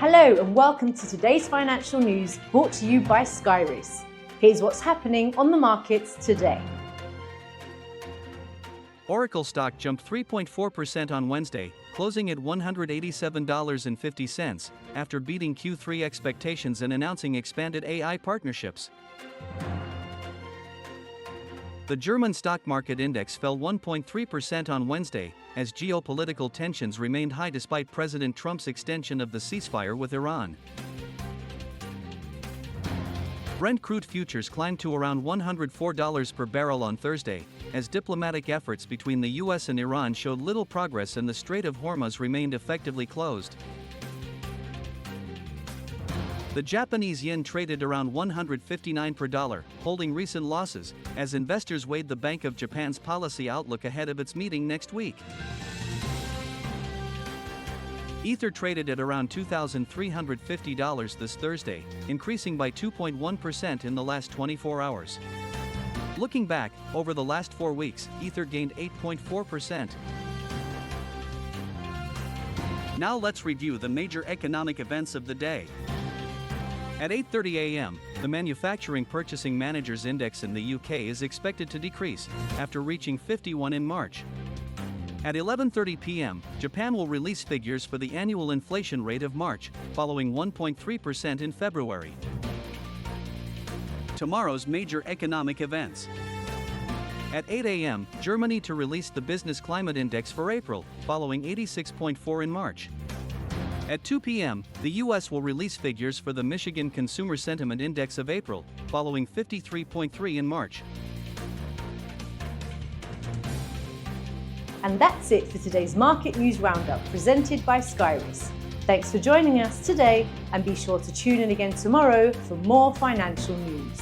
Hello and welcome to today's financial news brought to you by Skyriss. Here's what's happening on the markets today. Oracle stock jumped 3.4% on Wednesday, closing at $187.50 after beating Q3 expectations and announcing expanded AI partnerships. The German stock market index fell 1.3% on Wednesday, as geopolitical tensions remained high despite President Trump's extension of the ceasefire with Iran. Brent crude futures climbed to around $104 per barrel on Thursday, as diplomatic efforts between the US and Iran showed little progress and the Strait of Hormuz remained effectively closed. The Japanese yen traded around 159 per dollar, holding recent losses, as investors weighed the Bank of Japan's policy outlook ahead of its meeting next week. Ether traded at around $2,350 this Thursday, increasing by 2.1% in the last 24 hours. Looking back, over the last 4 weeks, Ether gained 8.4%. Now let's review the major economic events of the day. At 8:30 a.m., the Manufacturing Purchasing Managers' Index in the UK is expected to decrease, after reaching 51 in March. At 11:30 p.m., Japan will release figures for the annual inflation rate of March, following 1.3% in February. Tomorrow's major economic events. At 8 a.m., Germany to release the Business Climate Index for April, following 86.4 in March. At 2 p.m., the U.S. will release figures for the Michigan Consumer Sentiment Index of April, following 53.3 in March. And that's it for today's Market News Roundup presented by Skyriss. Thanks for joining us today and be sure to tune in again tomorrow for more financial news.